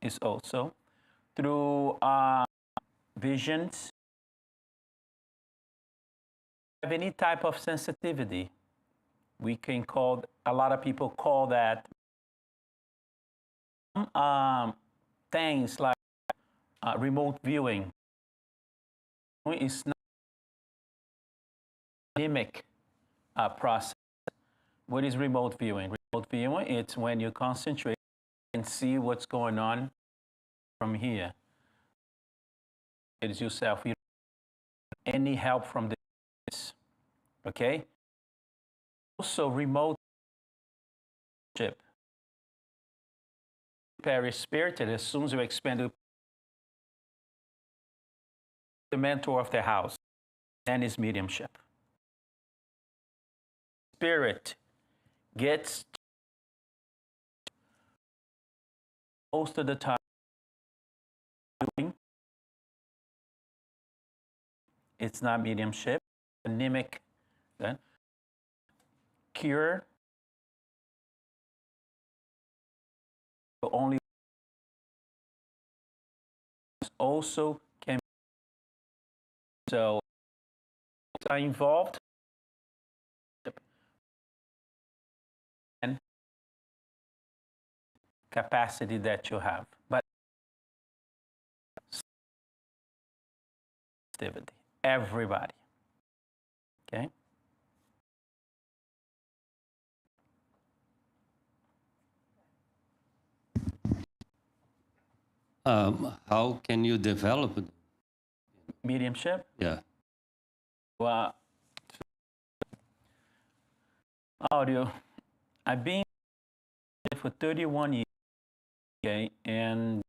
is also through visions, have any type of sensitivity. We can call, a lot of people call that things like remote viewing. It's not a mimic process. What is remote viewing? Remote viewing, it's when you concentrate and see what's going on from here. It is yourself. You don't need any help from this. Okay? Also, remote ship. Spirited, as soon as you expand the mentor of the house, and his mediumship. Spirit gets most of the time doing. It's not mediumship, anemic, then cure. Only also can so are involved and capacity that you have, but everybody, okay. How can you develop mediumship? Yeah. Well, audio. I've been for 31 years, okay, and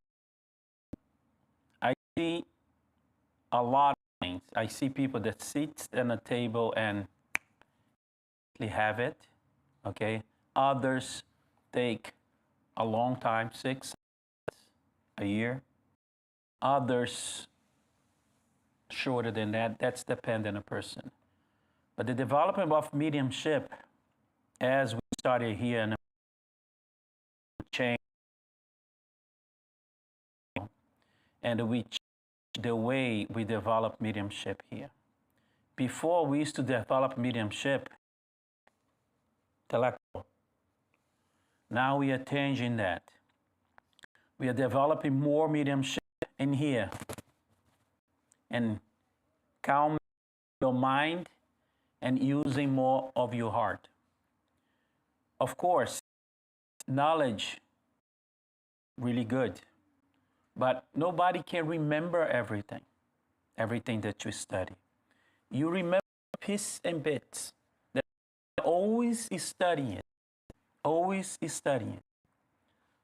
I see a lot of things. I see people that sit at a table and have it, okay. Others take a long time, 6 months, a year. Others shorter than that. That's dependent on a person. But the development of mediumship, as we started here, and change, and we change the way we develop mediumship here. Before, we used to develop mediumship intellectual. Now we are changing that. We are developing more mediumship in here and calm your mind and using more of your heart. Of course, knowledge, really good, but nobody can remember everything that you study. You remember pieces and bits. That always is studying it.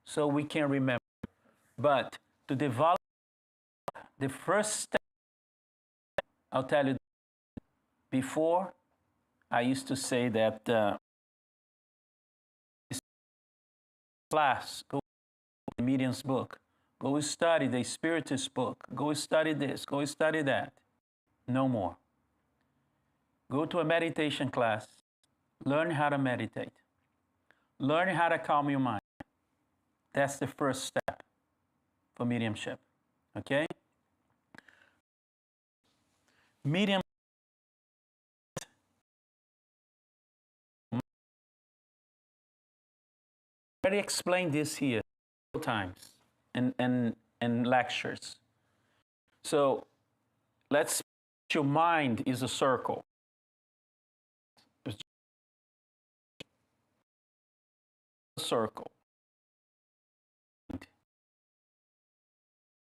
So we can remember. But to develop, the first step, I'll tell you, before, I used to say that class, go to the medium's book, go study the Spiritist book, go study this, go study that. No more. Go to a meditation class, learn how to meditate, learn how to calm your mind. That's the first step for mediumship, okay? Medium. I already explained this here several times in lectures. So let's, your mind is a circle. Circle.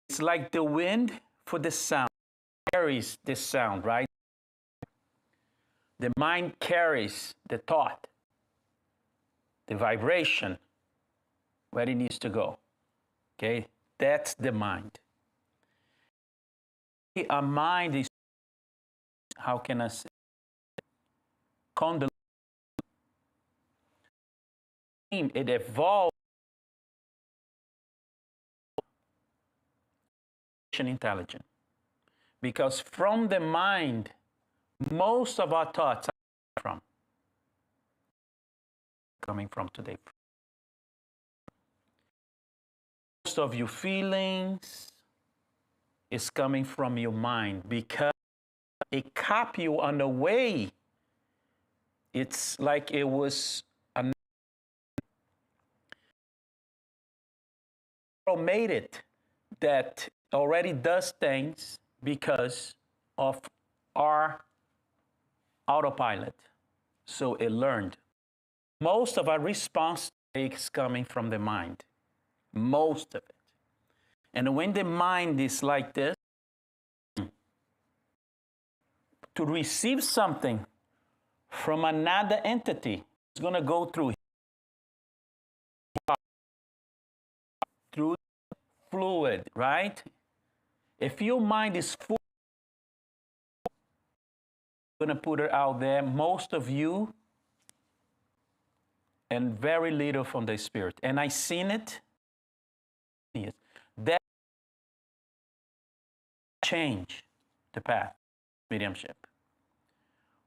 It's like the wind for the sound, carries this sound, right? The mind carries the thought, the vibration, where it needs to go. Okay, that's the mind. Our mind is, how can I say, convoluted. It evolved intelligent, because from the mind, most of our thoughts are coming from today. most of your feelings is coming from your mind, because it kept you on the way. It's like it was a made it that already does things because of our autopilot. So it learned. Most of our response is coming from the mind. Most of it. And when the mind is like this, to receive something from another entity, it's going to go through fluid, right? If your mind is full, I'm going to put it out there, most of you, and very little from the Spirit. And I seen it. That change the path, mediumship.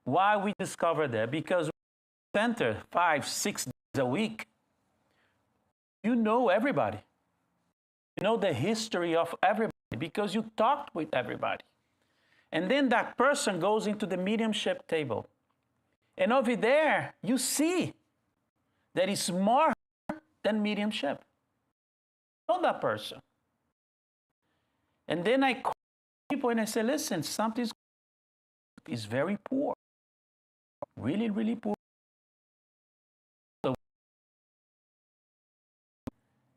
Why we discover that? Because we center 5, 6 days a week. You know everybody. You know the history of everybody because you talked with everybody. And then that person goes into the mediumship table. And over there, you see that it's more than mediumship. You know that person. And then I call people and I say, listen, something is very poor. Really, really poor.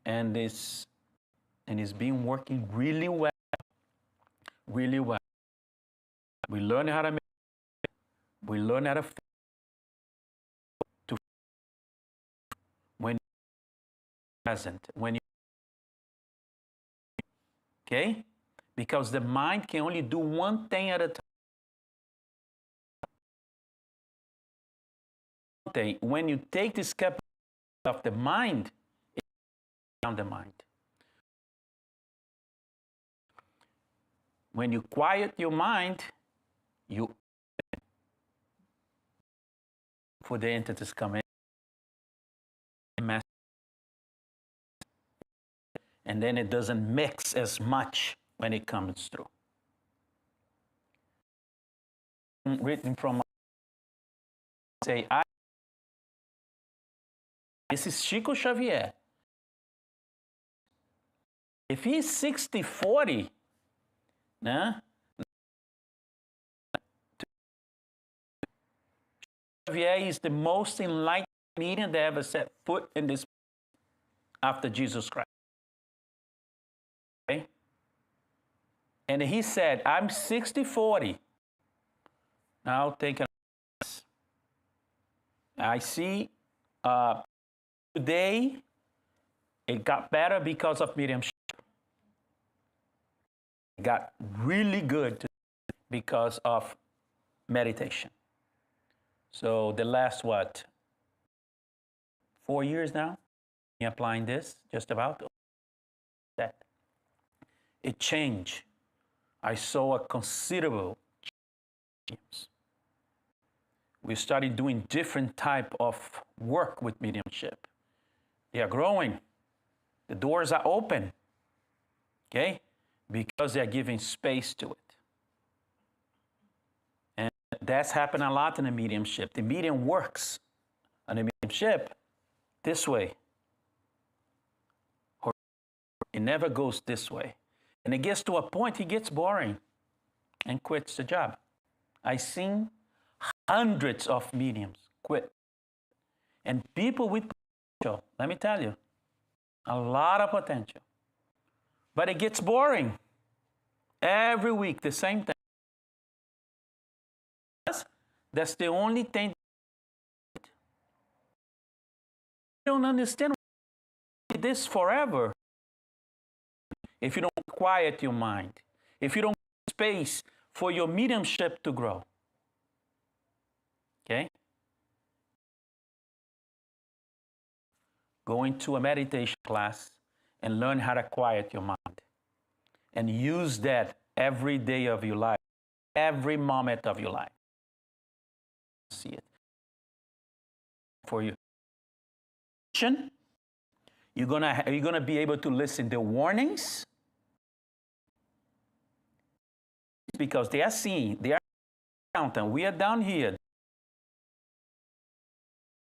And it's been working really well. Really well. We learn how to make it. We learn how to when you're present. When you okay? Because the mind can only do one thing at a time. When you take this capacity of the mind, it's on the mind. When you quiet your mind, you for the entities come in, and then it doesn't mix as much when it comes through. Written from say, this is Chico Xavier. If he's 60-40, nah, Xavier is the most enlightened medium that ever set foot in this after Jesus Christ. Okay? And he said, I'm 60-40. Now think of this. I see today it got better because of mediumship. It got really good because of meditation. So the last, 4 years now, applying this, just about that. It changed. I saw a considerable change. We started doing different type of work with mediumship. They are growing. The doors are open, okay? Because they're giving space to it. And that's happened a lot in the mediumship. The medium works on the mediumship this way. Or it never goes this way. And it gets to a point, he gets boring and quits the job. I've seen hundreds of mediums quit. And people with potential, let me tell you, a lot of potential. But it gets boring. Every week, the same thing. That's the only thing. You don't understand this forever. If you don't quiet your mind, if you don't give space for your mediumship to grow. Okay? Go into a meditation class and learn how to quiet your mind. And use that every day of your life, every moment of your life. See it. For you. You're gonna be able to listen to warnings because they are seeing, they are counting. We are down here.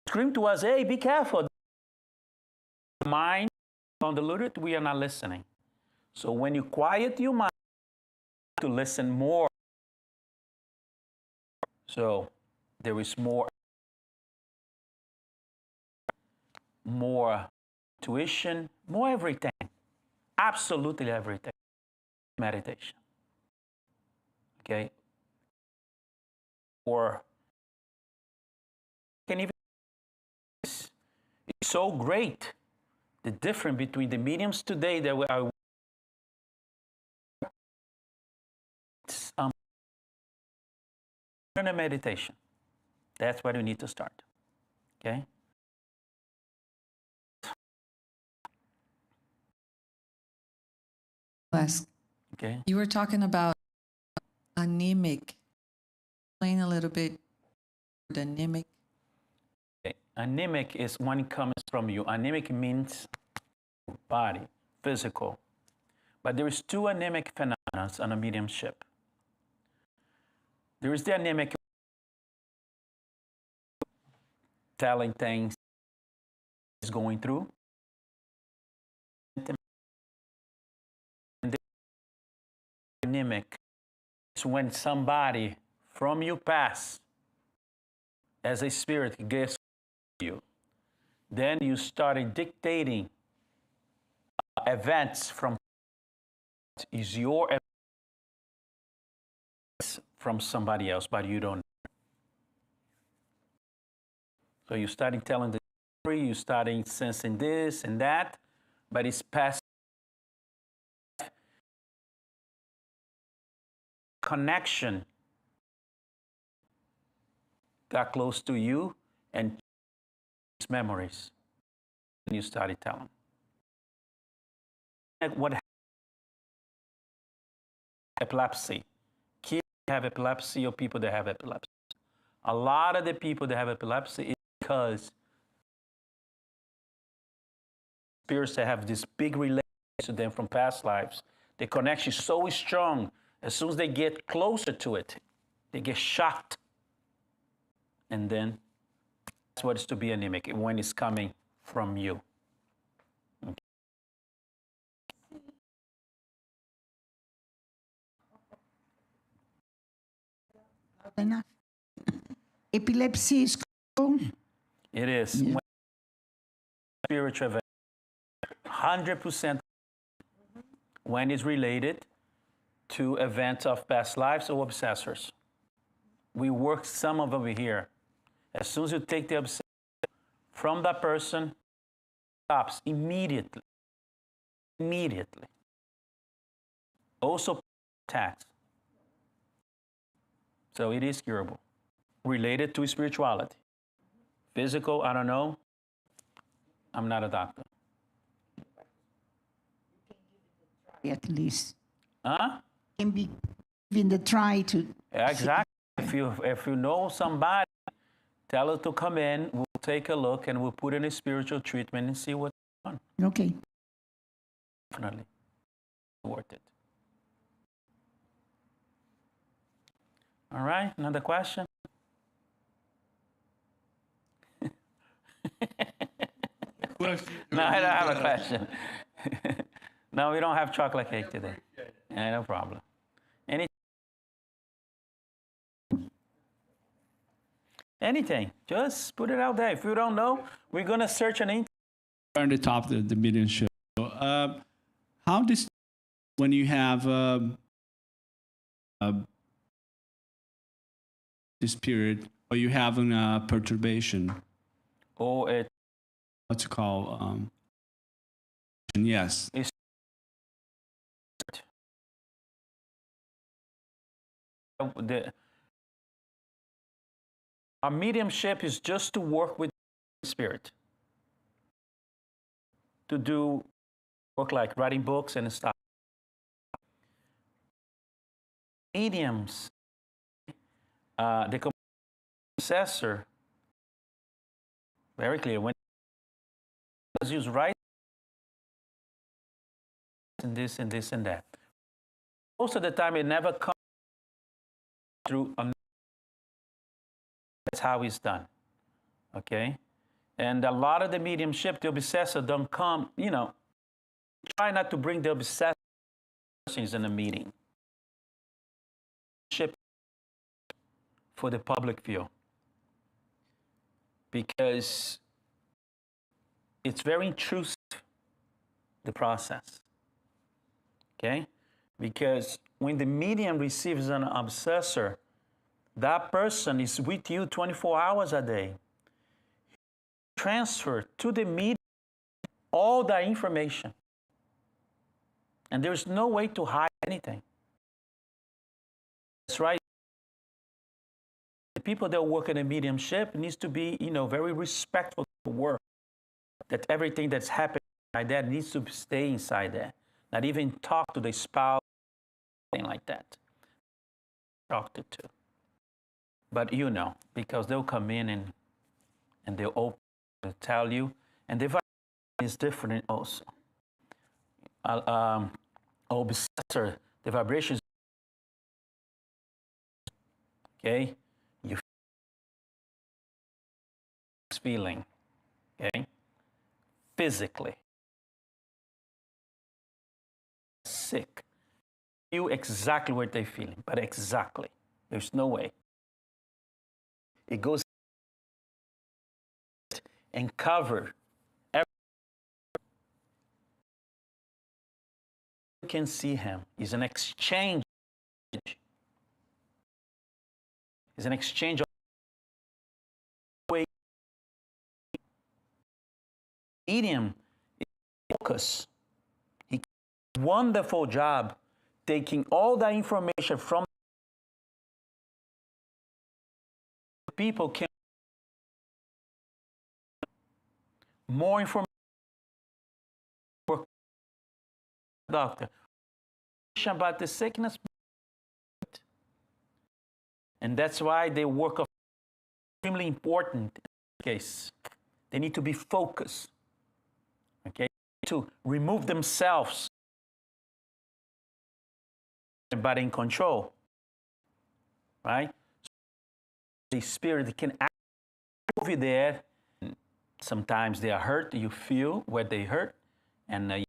Scream to us, hey, be careful. Mind undiluted, we are not listening. So when you quiet your mind to listen more, so there is more intuition, more everything, absolutely everything. Meditation, okay? Or can even, it's so great, the difference between the mediums today that we are in a meditation. That's where we need to start, okay? Ask. Okay. You were talking about anemic. Explain a little bit the anemic. Okay. Anemic is when it comes from you. Anemic means body, physical. But there is two anemic phenomena on a mediumship. There is the anemic telling things is going through. And the anemic is when somebody from your past as a spirit gets you. Then you started dictating events from is your events from somebody else, but you don't know. So you started telling the story, you started sensing this and that, but it's past connection got close to you and memories. And you started telling. What epilepsy? Kids have epilepsy or people that have epilepsy. A lot of the people that have epilepsy is because spirits that have this big relation to them from past lives. The connection is so strong. As soon as they get closer to it, they get shocked. And then that's what it's to be anemic when it's coming from you. Okay. Enough. Epilepsy is cool. It is. Yeah. When spiritual event, 100% when it's related to events of past lives or obsessors. We work some of over here. As soon as you take the obsession from that person, it stops immediately. Immediately. Also attacks. So it is curable. Related to spirituality. Physical, I don't know. I'm not a doctor. At least. Huh? Can be given the try to. Exactly. If you know somebody, tell her to come in. We'll take a look and we'll put in a spiritual treatment and see what's going on. Okay. Definitely worth it. All right. Another question. No, I don't have a question. No, we don't have chocolate cake today. Yeah, no problem. Anything. Just put it out there. If you don't know, we're going to search an internet. On the top of the mediumship. How does, when you have this period, or you having a perturbation? Oh, it. What's it called? Yes. It's our mediumship is just to work with spirit. To do work like writing books and stuff. Mediums, the obsessor, very clear, when use right and this and this and that. Most of the time, it never comes through. That's how it's done. Okay? And a lot of the mediumship, the obsessor don't come, try not to bring the obsessor in the meeting. For the public view. Because it's very intrusive, the process. Okay? Because when the medium receives an obsessor, that person is with you 24 hours a day. Transfer to the medium all that information. And there's no way to hide anything. That's right. The people that work in a mediumship needs to be, very respectful of the work. That everything that's happening like that needs to stay inside there. Not even talk to the spouse, anything like that. Talk to. But because they'll come in and they'll open, they'll tell you, and the vibration is different also. Obsessor, the vibration is okay. You feeling, okay, physically sick. You exactly what they're feeling, but exactly. There's no way. It goes and cover everything. You can see him. It's an exchange. It's an exchange of way. Medium is focus. He does a wonderful job taking all the information from people can more information for doctor about the sickness, and that's why they work extremely important in this case. They need to be focused, okay, to remove themselves, but in control, right? The spirit can act over there. Sometimes they are hurt. You feel where they hurt, and you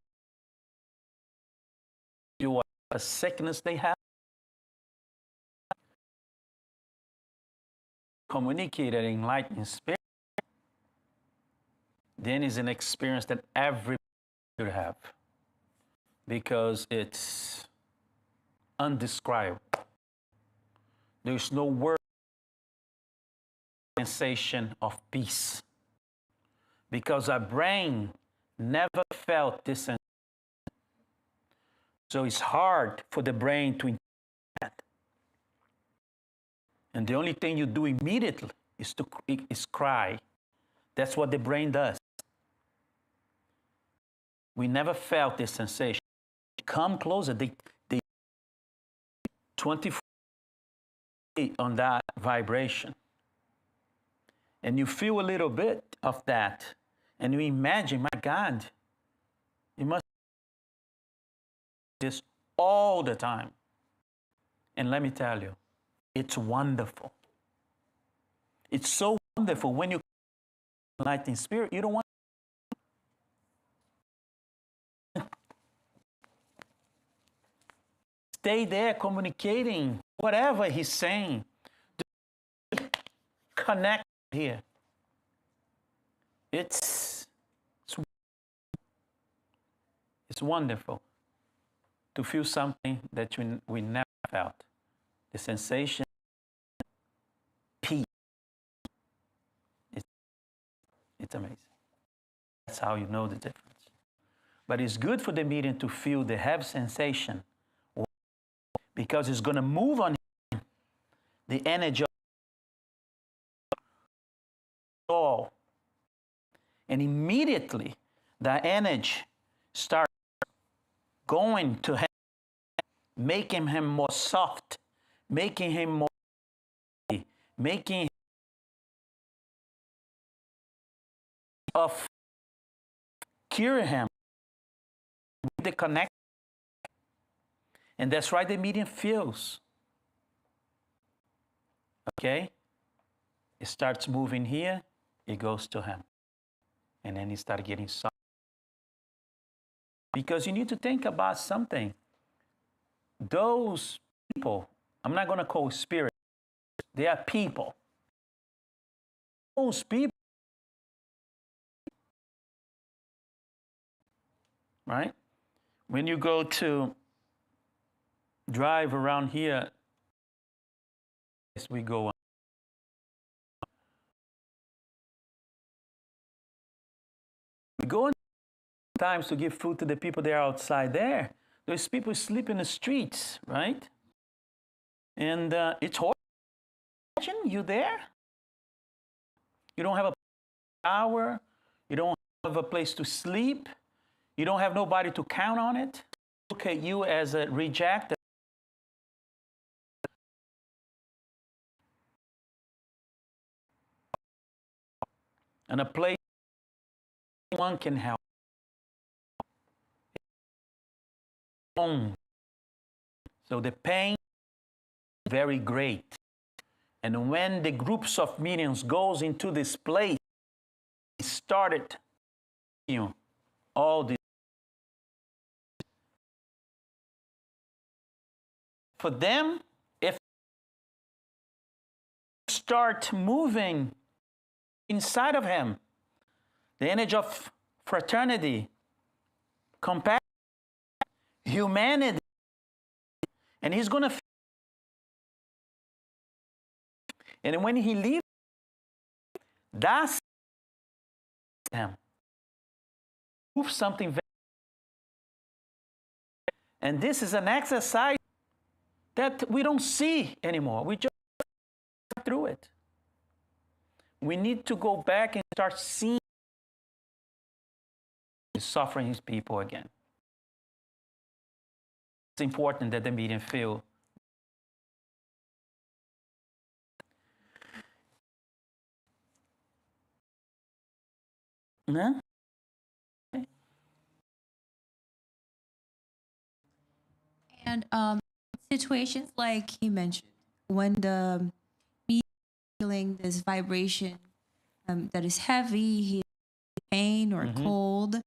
feel what a sickness they have. Communicate an enlightened spirit. Then is an experience that everybody should have, because it's undescribable. There's no word. Sensation of peace, because our brain never felt this sensation. So it's hard for the brain to interpret that. And the only thing you do immediately is cry. That's what the brain does. We never felt this sensation. Come closer. They 24 on that vibration. And you feel a little bit of that, and you imagine, my God, you must do this all the time. And let me tell you, it's wonderful. It's so wonderful when you enlightened spirit, you don't want to stay there communicating whatever he's saying. Connect here. It's wonderful to feel something that we never felt. The sensation, peace. It's amazing. That's how you know the difference. But it's good for the medium to feel the heavy sensation, because it's going to move on him the energy of all. And immediately the energy starts going to him, making him more soft, making him more, making him of cure him with the connection And that's right, the medium feels. Okay? It starts moving here, it goes to him. And then he starts getting soft. Because you need to think about something. Those people, I'm not going to call spirits, they are people. Those people, right? When you go to drive around here, as we go on. We go in times to give food to the people that are outside there. Those people sleep in the streets, right? And it's horrible. Imagine you there. You don't have a shower. You don't have a place to sleep. You don't have nobody to count on it. Look at you as a reject. And a place one can help. So the pain is very great. And when the groups of mediums goes into this place, it started, all this. For them, if start moving inside of him, the energy of fraternity, compassion, humanity, and he's going to. And when he leaves, that's him. Move something very. And this is an exercise that we don't see anymore. We just go through it. We need to go back and start seeing the suffering people again. It's important that the medium feel. Huh? And situations like he mentioned, when the medium is feeling this vibration that is heavy, he pain or cold,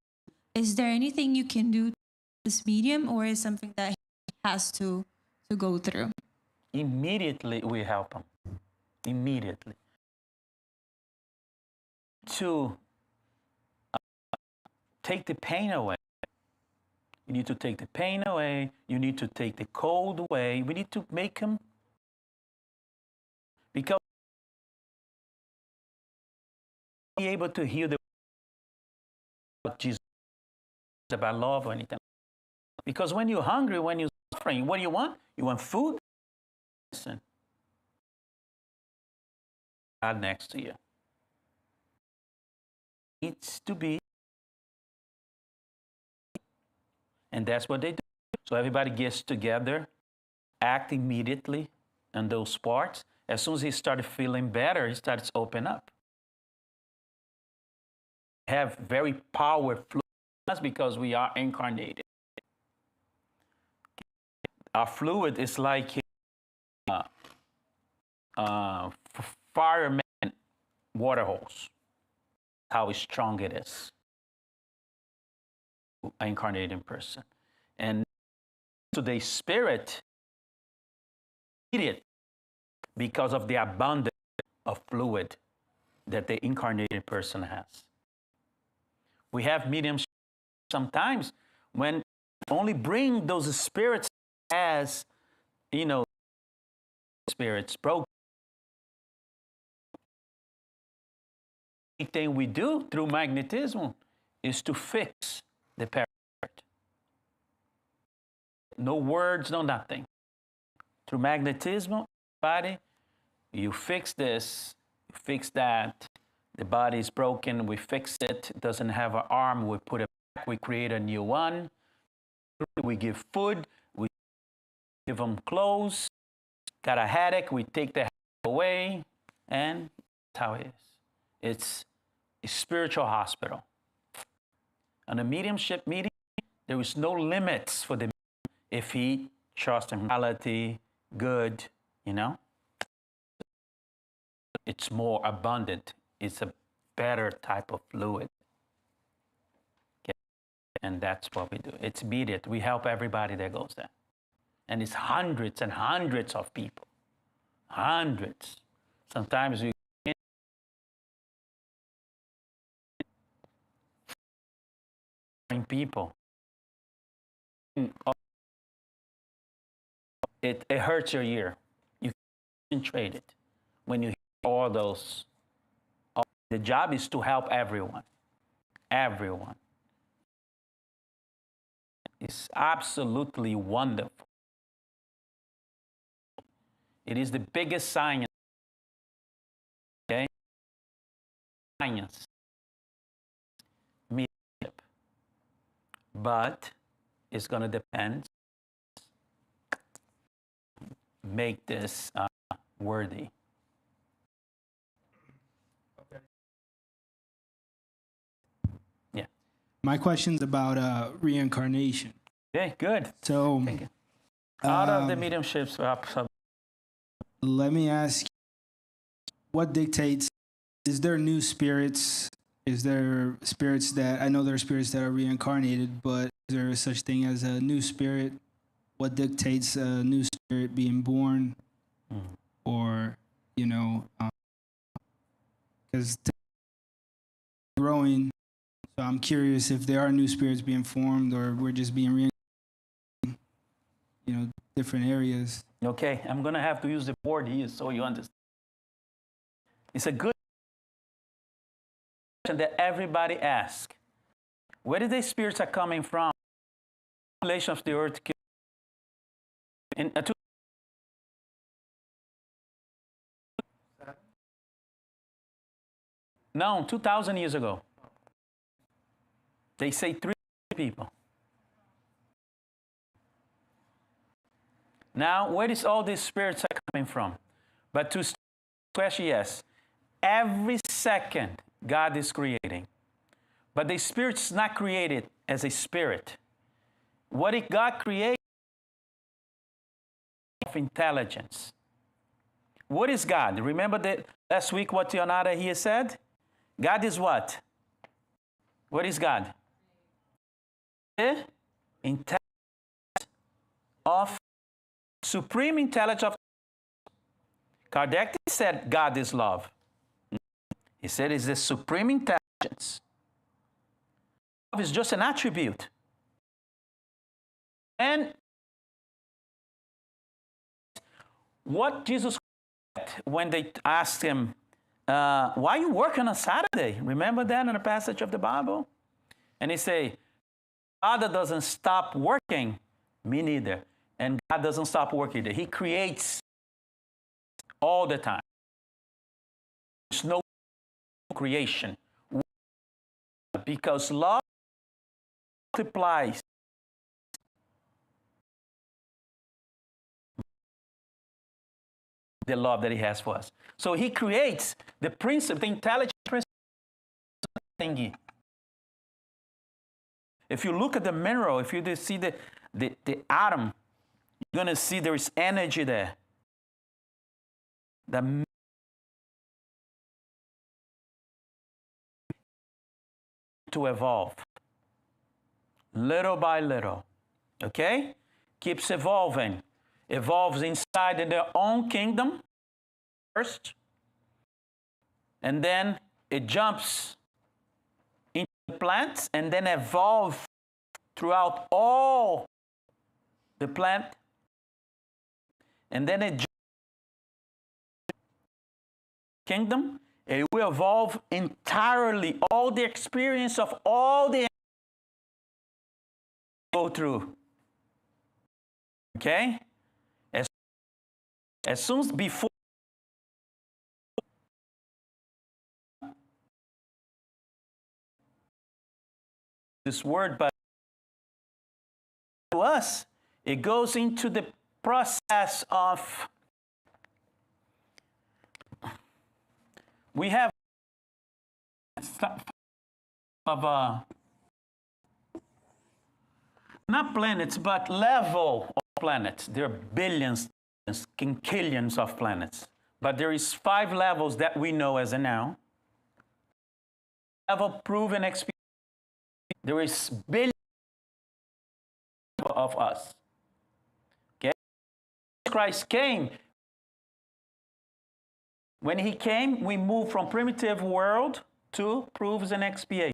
is there anything you can do to this medium, or is something that he has to go through? Immediately we help him. Immediately. To take the pain away. You need to take the pain away. You need to take the cold away. We need to make him, because be able to hear the Jesus about love or anything. Because when you're hungry, when you're suffering, what do you want? You want food? Listen. God next to you. Needs to be. And that's what they do. So everybody gets together, act immediately on those parts. As soon as he started feeling better, he starts to open up. Have very powerful. That's because we are incarnated. Our fluid is like a fireman water hose. How strong it is. An incarnated person. And to the spirit, because of the abundance of fluid that the incarnated person has. We have mediums sometimes when only bring those spirits as, spirits broken. The thing we do through magnetism is to fix the parasite. No words, no nothing. Through magnetism, body, you fix this, you fix that. The body is broken, we fix it. It doesn't have an arm, we put it back, we create a new one. We give food, we give them clothes. Got a headache, we take the headache away, and that's how it is. It's a spiritual hospital. On a mediumship meeting, there is no limits for the medium if he trust in reality, good, you know. It's more abundant. It's a better type of fluid. Okay? And that's what we do. It's immediate. We help everybody that goes there. And it's hundreds and hundreds of people. Hundreds. Sometimes we people. It hurts your ear. You concentrate it when you hear all those. The job is to help everyone. Everyone. It's absolutely wonderful. It is the biggest science. Okay? Science. Mediumship. But it's going to depend. Make this worthy. Yeah. My question's about reincarnation. Okay, good. So, Out of the mediumships, let me ask you, what dictates, is there new spirits? Is there spirits that, I know there are spirits that are reincarnated, but is there such thing as a new spirit? What dictates a new spirit being born? Or, you know, because growing, so I'm curious if there are new spirits being formed or we're just being reincarnated, you know, different areas. okay, I'm going to have to use the board here so you understand. It's a good question that everybody asks. Where did the spirits are coming from? Population of the earth. In no, 2,000 years ago. They say 3 people. Now, where is all these spirits are coming from? But to question, yes. Every second, God is creating. But the spirit's not created as a spirit. What did God create? Of intelligence. What is God? Remember that last week what Leonardo here said? God is what? What is God? The intelligence of supreme intelligence of Kardec said God is love. He said it's the supreme intelligence. Love is just an attribute. And what Jesus said when they asked him, why are you working on Saturday? Remember that in a passage of the Bible? And he said, Father doesn't stop working, me neither. And God doesn't stop working either. He creates all the time. There's no creation. Because love multiplies. The love that he has for us. So he creates the principle, the intelligent principle thingy. If you look at the mineral, if you see the atom, you're going to see there is energy there. To evolve. Little by little. Okay? Keeps evolving. Evolves inside in their own kingdom first. And then it jumps into the plants and then evolve throughout all the plant. And then it jumps kingdom. It will evolve entirely. All the experience of all the go through. Okay? As soon as before this word, but to us, it goes into the process of we have of not planets, but level of planets. There are billions, quinquillions of planets. But there is 5 levels that we know as of now. Level proven experience. There is billions of us. Okay? Christ came. When he came, we moved from primitive world to proofs and expiation.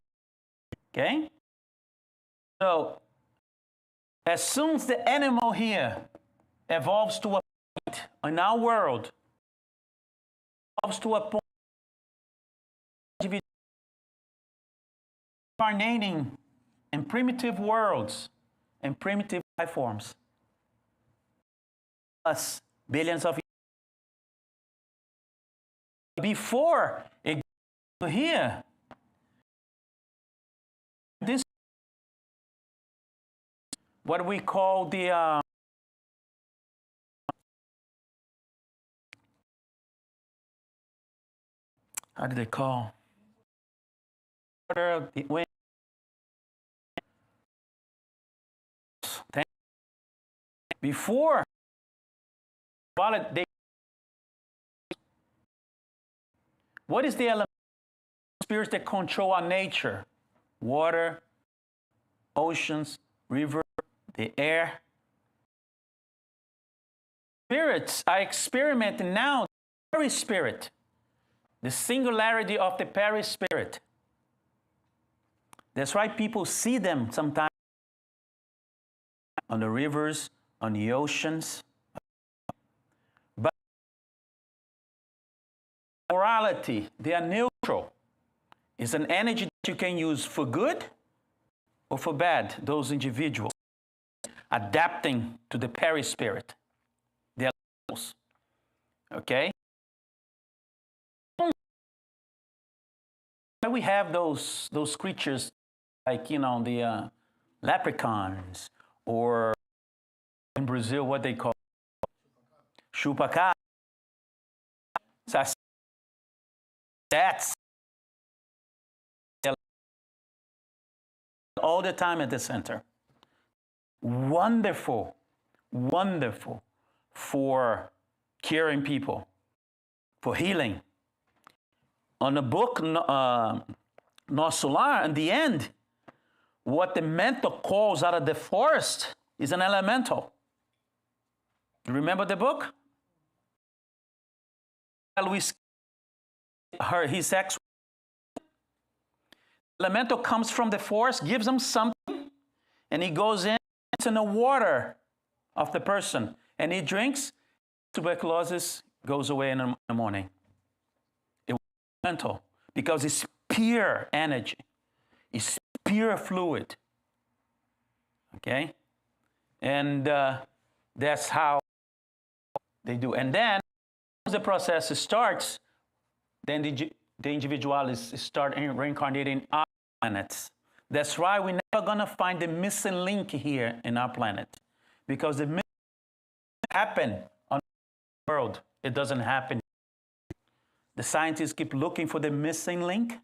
Okay? So, as soon as the animal here evolves to a point in our world, evolves to a point incarnating in primitive worlds and primitive life forms. Us, billions of years. Before it got to here, this what we call the how do they call? Before, what is the element spirits that control our nature? Water, oceans, river, the air. Spirits are experimenting now the perispirit, the singularity of the perispirit. That's why people see them sometimes on the rivers, on the oceans. But morality, they are neutral. It's an energy that you can use for good or for bad, those individuals adapting to the perispirit. They are levels. Okay? We have those creatures like, you know, the leprechauns, or in Brazil, what they call chupacabra. That's all the time at the center. Wonderful, wonderful for curing people, for healing. On the book, Nosso Lar, in the end, what the mentor calls out of the forest is an elemental. You remember the book? His ex. Elemental comes from the forest, gives him something, and he goes in, it's in the water of the person, and he drinks. Tuberculosis goes away in the morning. It was elemental because it's pure energy. It's pure fluid. Okay? And that's how they do. And then, once the process starts, then the individuals start reincarnating our planets. That's why we're never going to find the missing link here in our planet. Because the missing happen on the world. It doesn't happen. The scientists keep looking for the missing link,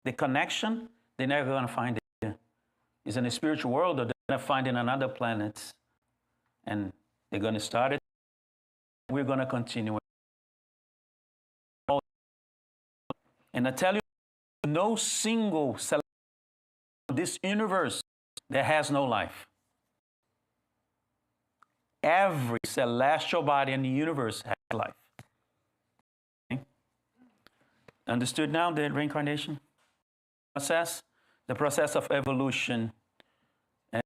the connection. They're never going to find it here. It's in the spiritual world, or they're going to find it on other planets. And they're going to start it. We're going to continue it. And I tell you, no single celestial in this universe that has no life. Every celestial body in the universe has life. Okay? Understood now the reincarnation process? The process of evolution. And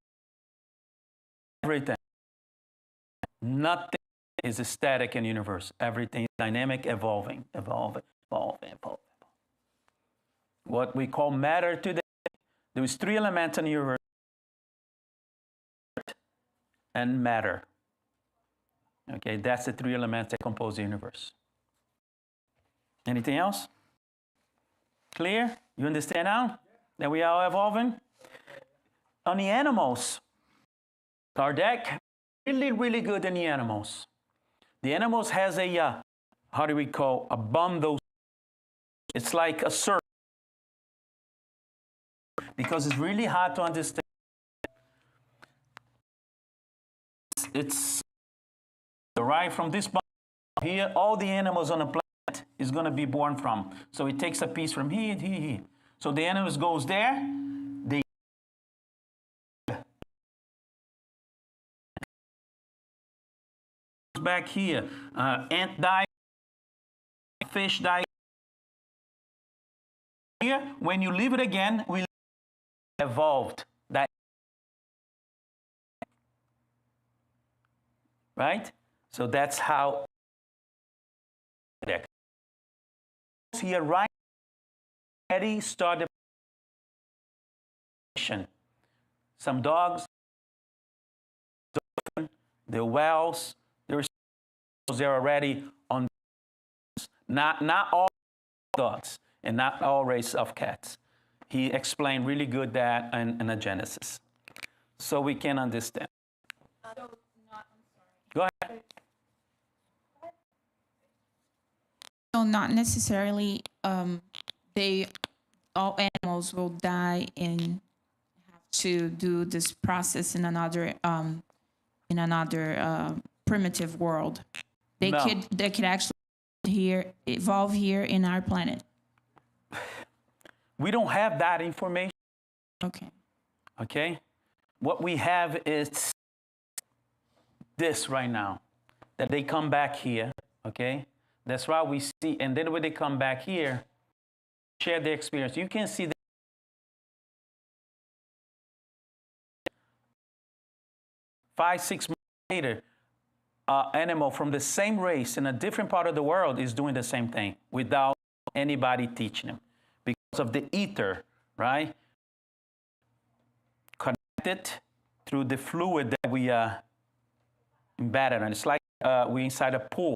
everything. Nothing is static in the universe. Everything is dynamic, evolving. What we call matter today, there is 3 elements in the universe: and matter. Okay, that's the 3 elements that compose the universe. Anything else? Clear? You understand now that we are evolving? On the animals, Kardec, really good in the animals. The animals has a, how do we call, a bundle. It's like a circle. Because it's really hard to understand. It's right from this bottom here, all the animals on the planet is going to be born from. So it takes a piece from here, here, here. So the animals goes there, they back here, ant die, fish die. Here, when you leave it again, we evolved that, right? So that's how here right already started. Some dogs, the whales, they're already on. Not all dogs and not all race of cats. He explained really good that in the Genesis, so we can understand. Go ahead. So not necessarily all animals will die and have to do this process in another primitive world. They No. could actually evolve here in our planet. We don't have that information. Okay. Okay, what we have is this right now, that they come back here. Okay, that's why we see, and then when they come back here, share their experience. You can see that 5-6 months later, animal from the same race in a different part of the world is doing the same thing without anybody teaching them, because of the ether, right? Connected through the fluid that we embedded in. It's like we're inside a pool,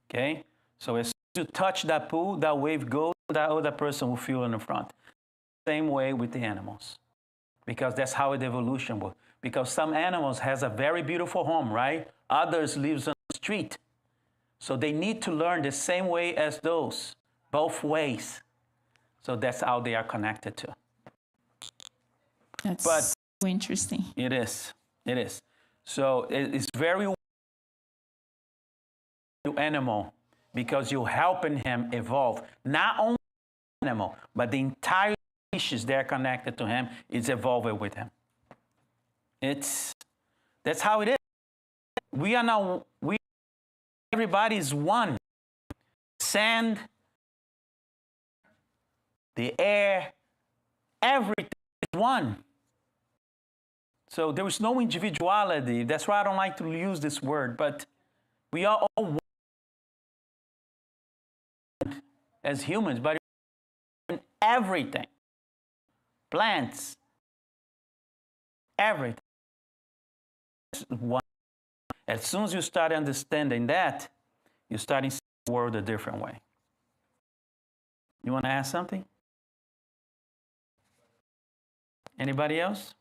okay? So as soon as you touch that pool, that wave goes, that other person will feel in the front. Same way with the animals, because that's how the evolution works. Because some animals has a very beautiful home, right? Others lives on the street. So they need to learn the same way as those, both ways. So that's how they are connected to. That's But so interesting. it is. It is. So it's very animal, because you're helping him evolve. Not only the animal, but the entire species that are connected to him is evolving with him. That's how it is. We are now, everybody is one. Sand, the air, everything is one. So there is no individuality. That's why I don't like to use this word, but we are all one as humans, but in everything. Plants, everything. One. As soon as you start understanding that, you're starting to see the world a different way. You want to ask something? Anybody else?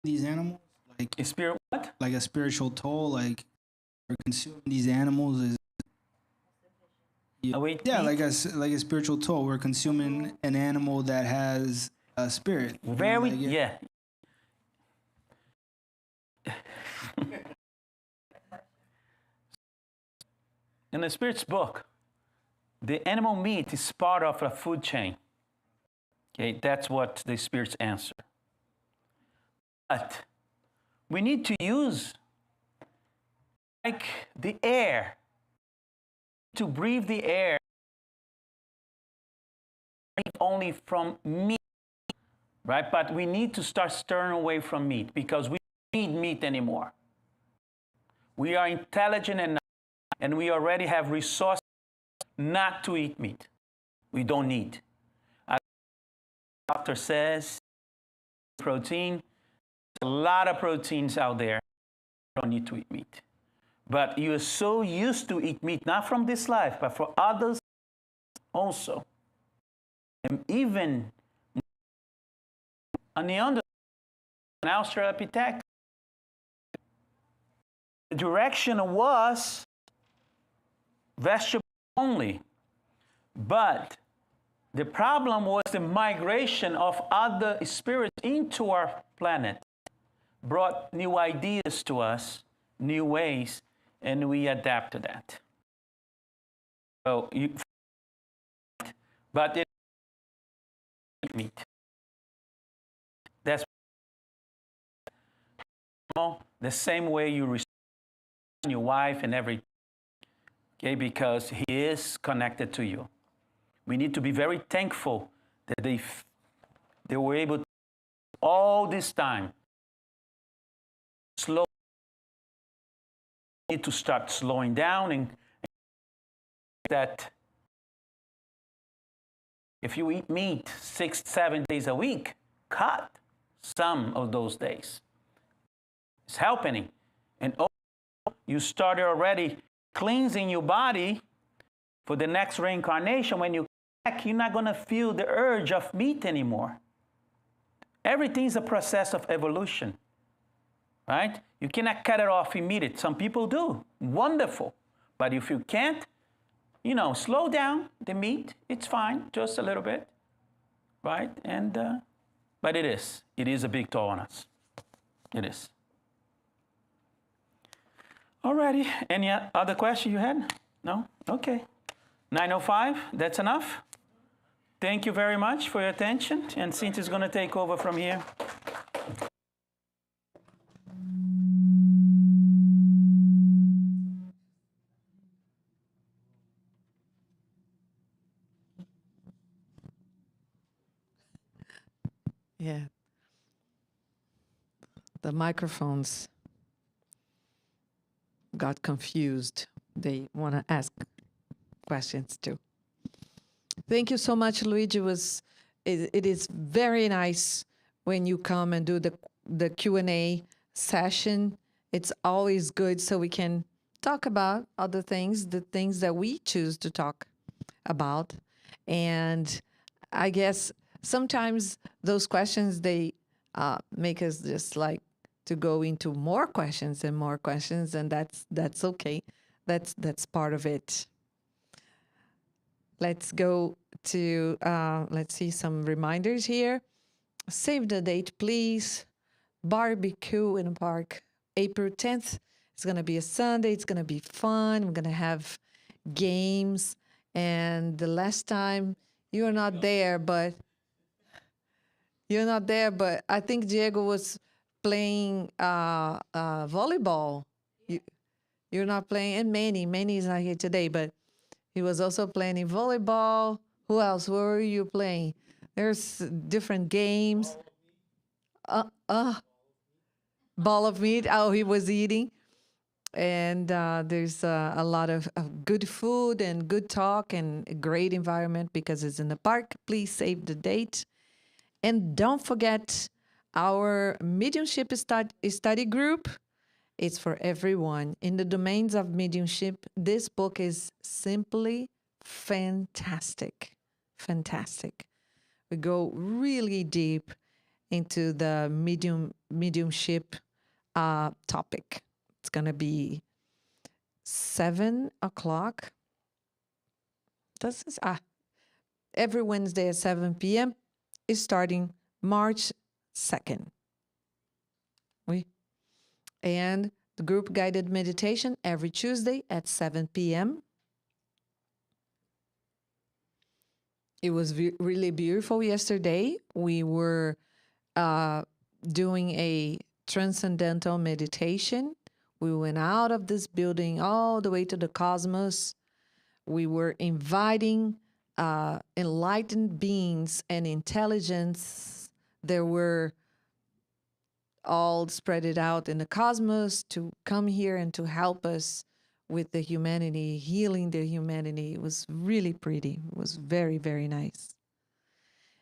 These animals, like A spirit what? like a spiritual toll, like we're consuming these animals is yeah, like a spiritual toll. We're consuming an animal that has a spirit. Very, Like it- yeah. In the Spirit's book, the animal meat is part of a food chain. Okay, that's what the Spirit's answer. But we need to use, like the air, to breathe the air only from meat, right? But we need to start stirring away from meat, because we don't need meat anymore. We are intelligent enough, and we already have resources not to eat meat. We don't need. As the doctor says, protein, a lot of proteins out there. You don't need to eat meat. But you are so used to eat meat, not from this life, but for others also. And even on the under, an Australopithecus, the direction was vegetable only. But The problem was the migration of other spirits into our planet, brought new ideas to us, new ways, and we adapt to that. So, but it meat. That's the same way you respect your wife and everything, okay? Because he is connected to you. We need to be very thankful that they were able to, all this time, slow. Need to start slowing down and that if you eat meat 6-7 days a week, cut some of those days. It's happening. And you started already cleansing your body for the next reincarnation. When you come back, you're not going to feel the urge of meat anymore. Everything's a process of evolution, right? You cannot cut it off immediately. Some people do. Wonderful. But if you can't, slow down the meat. It's fine, just a little bit, right? And but it is a big toll on us. It is. Alrighty. Any other question you had? No? Okay. 9:05. That's enough. Thank you very much for your attention. And Cynthia's going to take over from here. Yeah. The microphones got confused. They want to ask questions too. Thank you so much, Luide. It is very nice when you come and do the Q&A session. It's always good so we can talk about other things, the things that we choose to talk about. And I guess sometimes those questions, they make us just like to go into more questions, and that's okay. That's part of it. Let's go to, let's see some reminders here. Save the date, please. Barbecue in the park, April 10th. It's going to be a Sunday. It's going to be fun. We're going to have games. And the last time, you're not there, but I think Diego was playing volleyball. You're not playing, and Manny is not here today, but he was also playing volleyball. Who else? Where were you playing? There's different games. Ball of meat. Oh, he was eating. And there's a lot of good food and good talk and a great environment because it's in the park. Please save the date. And don't forget our mediumship study group. It's for everyone. In the domains of mediumship, this book is simply fantastic. Fantastic. We go really deep into the mediumship topic. It's going to be 7 o'clock. Every Wednesday at 7 p.m. is starting March 2nd. And the group guided meditation every Tuesday at 7 p.m. It was really beautiful yesterday. We were doing a transcendental meditation. We went out of this building all the way to the cosmos. We were inviting enlightened beings and intelligence. There were all spread it out in the cosmos to come here and to help us with the humanity, healing the humanity. It was really pretty. It was very, very nice.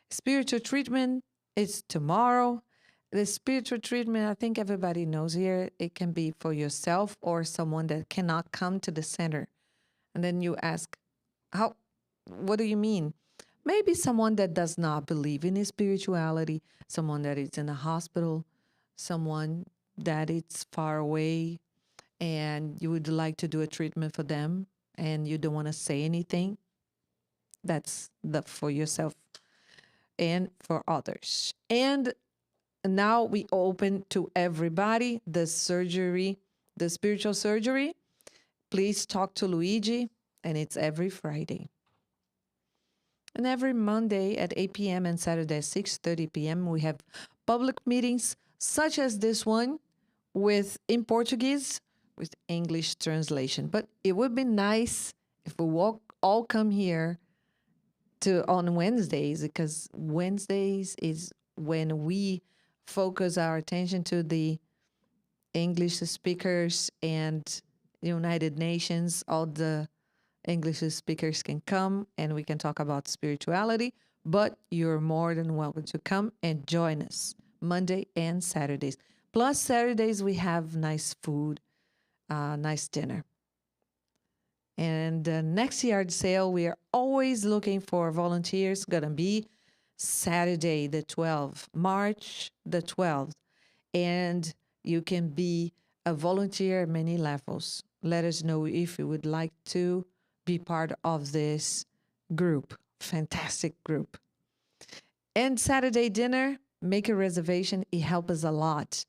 Spiritual treatment is tomorrow. The spiritual treatment, I think everybody knows here, it can be for yourself or someone that cannot come to the center. And then you ask, what do you mean? Maybe someone that does not believe in spirituality, someone that is in a hospital, someone that is far away, and you would like to do a treatment for them, and you don't want to say anything. That's for yourself and for others. And now we open to everybody the surgery, the spiritual surgery. Please talk to Luigi, and it's every Friday. And every Monday at 8 p.m. and Saturday at 6:30 p.m. we have public meetings such as this one with in Portuguese with English translation. But it would be nice if we all come here on Wednesdays, because Wednesdays is when we focus our attention to the English speakers and the United Nations. All the English speakers can come and we can talk about spirituality, but you're more than welcome to come and join us Monday and Saturdays. Plus Saturdays we have nice food, nice dinner. And next yard sale, we are always looking for volunteers. Gonna be Saturday the 12th, March the 12th. And you can be a volunteer at many levels. Let us know if you would like to be part of this group. Fantastic group. And Saturday dinner, make a reservation. It helps us a lot.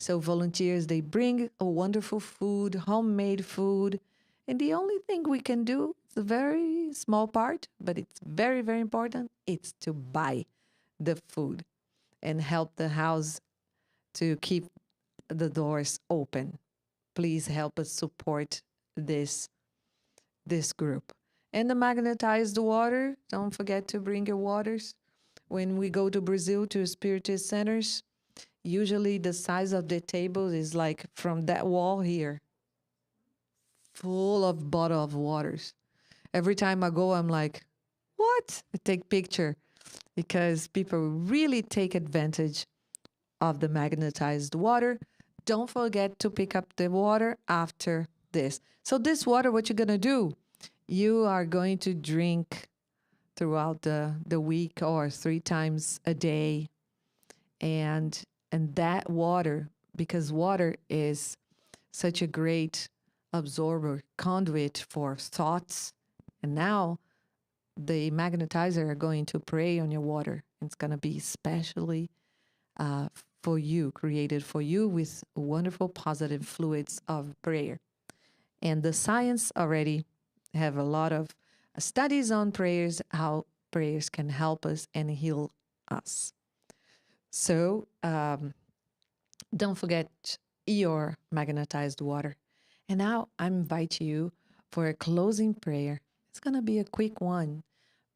So volunteers, they bring a wonderful food, homemade food. And the only thing we can do, it's a very small part, but it's very, very important, it's to buy the food and help the house to keep the doors open. Please help us support this group. And the magnetized water, don't forget to bring your waters. When we go to Brazil to Spiritist centers, usually the size of the table is like from that wall here, full of bottle of waters. Every time I go, I'm like, what? I take picture because people really take advantage of the magnetized water. Don't forget to pick up the water after this. So this water, what you're going to do, you are going to drink throughout the week or 3 times a day. And that water, because water is such a great absorber, conduit for thoughts. And now the magnetizer are going to pray on your water. It's going to be specially for you, created for you with wonderful positive fluids of prayer. And the science already have a lot of studies on prayers, how prayers can help us and heal us. So don't forget your magnetized water. And now I invite you for a closing prayer. It's going to be a quick one,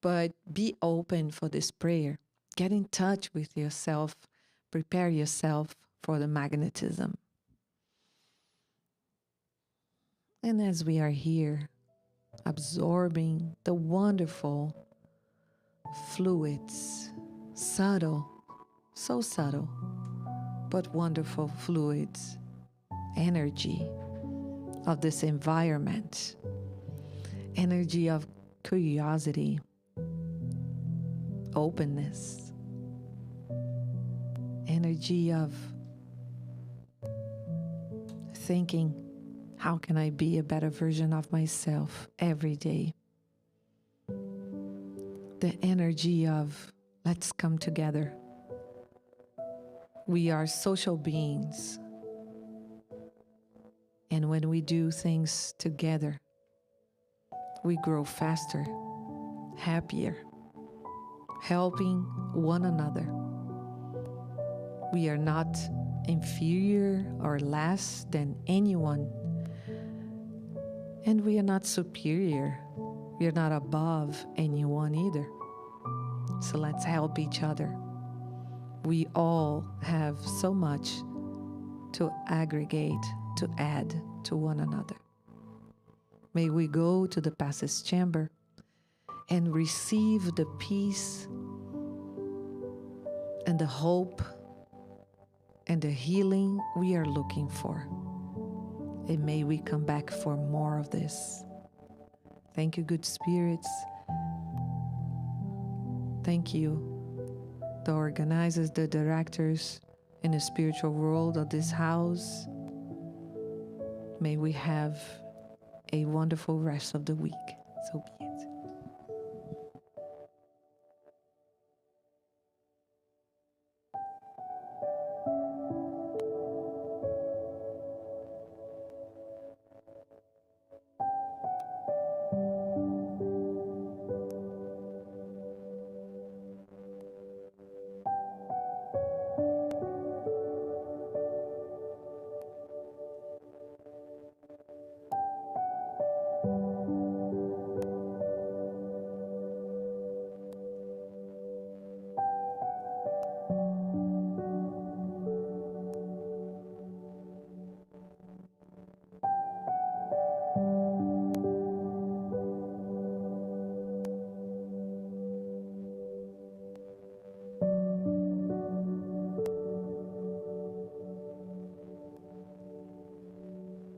but be open for this prayer. Get in touch with yourself. Prepare yourself for the magnetism. And as we are here, absorbing the wonderful fluids, subtle, so subtle, but wonderful fluids, energy of this environment, energy of curiosity, openness, energy of thinking, how can I be a better version of myself every day? The energy of let's come together. We are social beings. And when we do things together, we grow faster, happier, helping one another. We are not inferior or less than anyone. And we are not superior. We are not above anyone either. So let's help each other. We all have so much to aggregate, to add to one another. May we go to the passage chamber and receive the peace and the hope and the healing we are looking for. And may we come back for more of this. Thank you, good spirits. Thank you, the organizers, the directors in the spiritual world of this house. May we have a wonderful rest of the week. So be it.